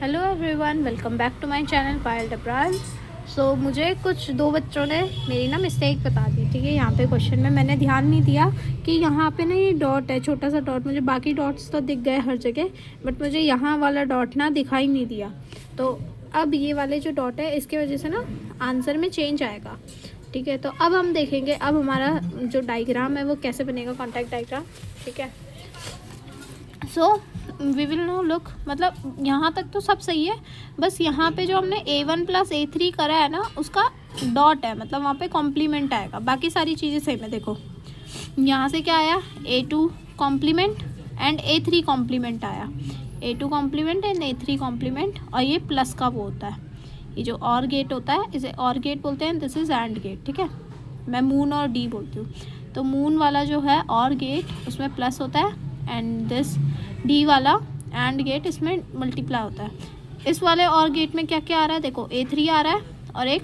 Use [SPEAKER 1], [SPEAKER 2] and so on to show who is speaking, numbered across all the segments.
[SPEAKER 1] Hello everyone, welcome back to my channel Payal Dabral. मुझे कुछ दो बच्चों ने मेरी ना मिस्टेक बता दी। ठीक है, यहाँ पे क्वेश्चन में मैंने ध्यान नहीं दिया कि यहाँ पे ना ये डॉट है, छोटा सा डॉट। मुझे बाकी डॉट्स तो दिख गए हर जगह, बट मुझे यहाँ वाला डॉट ना दिखाई नहीं दिया। तो अब ये वाले जो डॉट है इसकी वजह से ना आंसर में चेंज आएगा। ठीक है, तो अब हम देखेंगे अब हमारा जो डायग्राम है वो कैसे बनेगा, कॉन्टैक्ट डायग्राम। ठीक है, वी विल नो लुक, मतलब यहाँ तक तो सब सही है। बस यहाँ पे जो हमने A1 + A3 करा है ना, उसका डॉट है, मतलब वहाँ पे कॉम्प्लीमेंट आएगा। बाकी सारी चीज़ें सेम है। देखो यहाँ से क्या आया, A2 complement and A3 complement आया। A2 complement and A3 complement, और ये प्लस का वो होता है, ये जो और गेट होता है इसे और गेट बोलते हैं। This is and gate. ठीक है, मैं मून और डी बोलती हूँ। तो मून वाला जो है और गेट उसमें प्लस होता है, एंड दिस डी वाला एंड गेट इसमें मल्टीप्लाई होता है। इस वाले और गेट में क्या क्या आ रहा है, देखो A3 आ रहा है और एक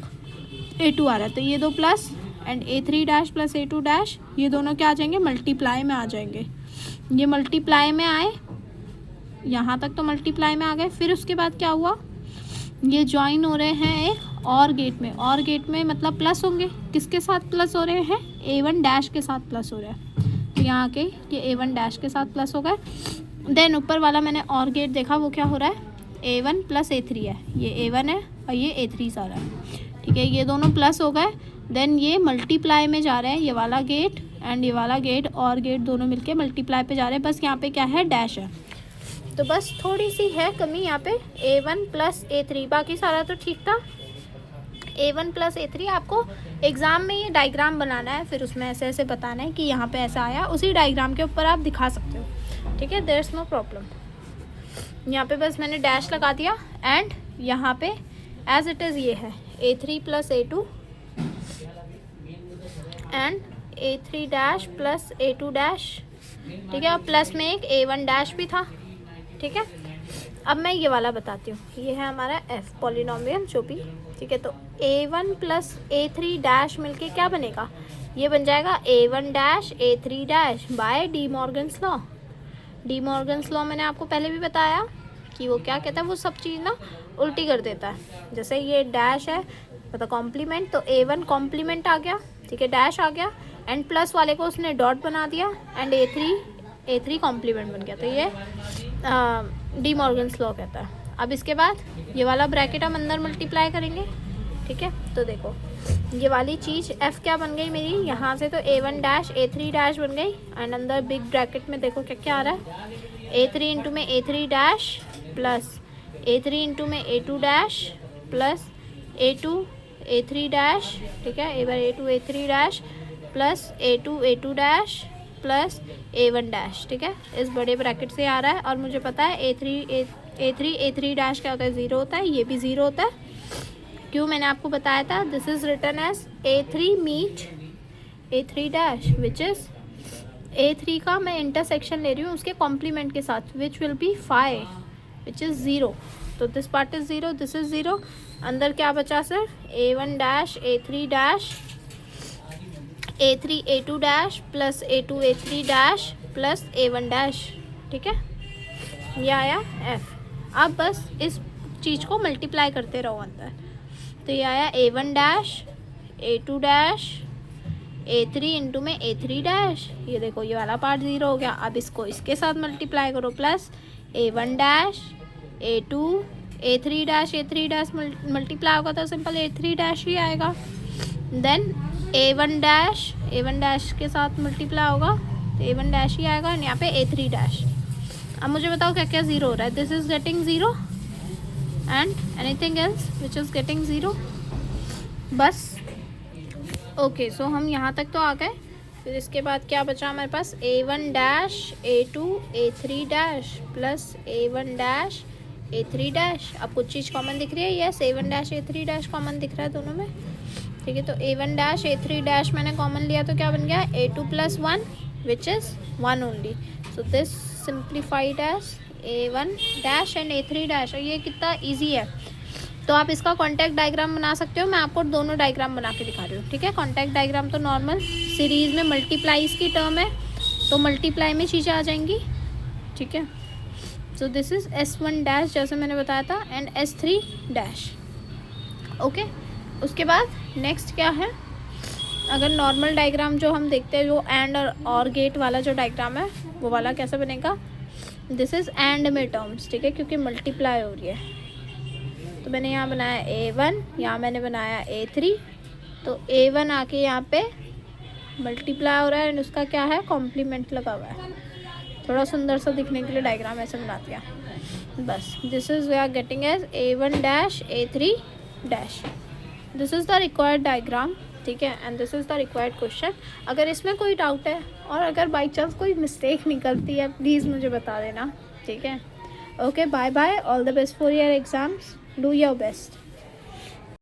[SPEAKER 1] A2 आ रहा है। तो ये दो plus and A3 dash plus A2 dash, ये दोनों क्या आ जाएंगे, मल्टीप्लाई में आ जाएंगे। ये मल्टीप्लाई में आए, यहाँ तक तो मल्टीप्लाई में आ गए। फिर उसके बाद क्या हुआ, ये ज्वाइन हो रहे हैं एक और गेट में। और गेट में मतलब प्लस होंगे, किसके साथ प्लस हो रहे हैं, A1 डैश के साथ प्लस हो रहे हैं। तो यहाँ के ये A1 डैश के साथ प्लस हो गए। देन ऊपर वाला मैंने और गेट देखा, वो क्या हो रहा है, A1 + A3 है। ये A1 है और ये A3 आ रहा है। ठीक है, ये दोनों प्लस हो गए। देन ये मल्टीप्लाई में जा रहे हैं, ये वाला गेट एंड ये वाला गेट और गेट दोनों मिलके मल्टीप्लाई पे जा रहे हैं। बस यहाँ पे क्या है, डैश है। तो बस थोड़ी सी है कमी यहाँ पे, A1 + A3, बाकी सारा तो ठीक था। A1 + A3 आपको एग्ज़ाम में ये डायग्राम बनाना है, फिर उसमें ऐसे ऐसे बताना है कि यहाँ पे ऐसा आया, उसी डायग्राम के ऊपर आप दिखा सकते हो। ठीक है, देयर इज़ नो प्रॉब्लम। यहाँ पे बस मैंने डैश लगा दिया एंड यहाँ पे एज इट इज़ ये है A3 + A2 and A3 dash + A2 dash. ठीक है, और प्लस में एक A1 डैश भी था। ठीक है, अब मैं ये वाला बताती हूँ। ये है हमारा F पॉलिनोमियल जो भी। ठीक है, तो A1 + A3 डैश मिलके क्या बनेगा, ये बन जाएगा A1 dash A3 dash by D Morgan's law. D Morgan's law मैंने आपको पहले भी बताया कि वो क्या कहता है, वो सब चीज़ ना उल्टी कर देता है। जैसे ये डैश है मतलब कॉम्प्लीमेंट, तो A1 कॉम्प्लीमेंट आ गया, ठीक है, डैश आ गया, एंड प्लस वाले को उसने डॉट बना दिया, एंड A3 कॉम्प्लीमेंट बन गया। तो ये डी मॉर्गन्स लॉ कहता है। अब इसके बाद ये वाला ब्रैकेट हम अंदर मल्टीप्लाई करेंगे। ठीक है, तो देखो ये वाली चीज़ F क्या बन गई मेरी, यहाँ से तो A1 डैश A3 डैश बन गई, एंड अंदर बिग ब्रैकेट में देखो क्या क्या आ रहा है, A3 इंटू में A3 dash plus A3 into में A2 dash plus A2 A3 dash. ठीक है, एक बार A2 A3 dash plus A2 A2 dash plus A1 dash. ठीक है, इस बड़े ब्रैकेट से आ रहा है, और मुझे पता है A3 डैश क्या होता है, 0 होता है, ये भी 0 होता है। क्यों, मैंने आपको बताया था, this is written as A3 meet A3 dash, which is A3 का मैं इंटरसेक्शन ले रही हूँ उसके कॉम्प्लीमेंट के साथ, which will be 5, which is 0। तो this part is 0, this is 0। अंदर क्या बचा sir, A1 dash A3 dash A3 A2 dash plus A2 A3 dash plus A1 dash. ठीक है, ये आया F। अब बस इस चीज़ को मल्टीप्लाई करते रहो अंदर। तो ये आया A1 dash A2 dash A3 into में A3 डैश। ये देखो ये वाला पार्ट 0 हो गया। अब इसको इसके साथ मल्टीप्लाई करो, plus A1 dash A2 A3 dash A3 dash multiply होगा तो सिंपल A3 डैश ही आएगा। देन A1 डैश के साथ मल्टीप्लाई होगा तो A1 डैश ही आएगा, और यहाँ पे A3 डैश। अब मुझे बताओ क्या क्या 0 हो रहा है, this is getting 0 and anything else which is getting 0। बस ओके, सो हम यहाँ तक तो आ गए। फिर इसके बाद क्या बचा हमारे पास, A1 dash A2 A3 dash plus A1 dash A3 dash. अब कुछ चीज़ कॉमन दिख रही है, yes, A1 dash A3 dash common दिख रहा है दोनों में। ठीक है, तो A1 डैश A3 डैश मैंने कॉमन लिया तो क्या बन गया, A2 + 1 which is 1 only. So this simplified as A1 dash and A3 dash. और ये कितना ईजी है, तो आप इसका कॉन्टैक्ट डायग्राम बना सकते हो। मैं आपको दोनों डायग्राम बना के दिखा रही हूँ। ठीक है, कॉन्टैक्ट डायग्राम तो नॉर्मल सीरीज़ में मल्टीप्लाईज की टर्म है, तो मल्टीप्लाई में चीज़ें आ जाएंगी। ठीक है, so this is S1 dash जैसे मैंने बताया था एंड S3 डैश। ओके, उसके बाद नेक्स्ट क्या है, अगर नॉर्मल डायग्राम जो हम देखते हैं जो एंड और गेट वाला जो डायग्राम है वो वाला कैसे बनेगा, दिस इज़ एंड में टर्म्स, ठीक है, क्योंकि मल्टीप्लाई हो रही है। तो मैंने यहाँ बनाया A1, यहाँ मैंने बनाया A3, तो A1 आके यहाँ पे मल्टीप्लाई हो रहा है एंड उसका क्या है, कॉम्प्लीमेंट लगा हुआ है। थोड़ा सुंदर सा दिखने के लिए डायग्राम ऐसे बना दिया बस। This is we are getting as A1 dash A3 dash. This is the required diagram, ठीक है, and this is the required question. अगर इसमें कोई डाउट है और अगर बाई चांस कोई मिस्टेक निकलती है प्लीज़ मुझे बता देना, ठीक है। Okay, bye bye, all the best for your exams, do your best.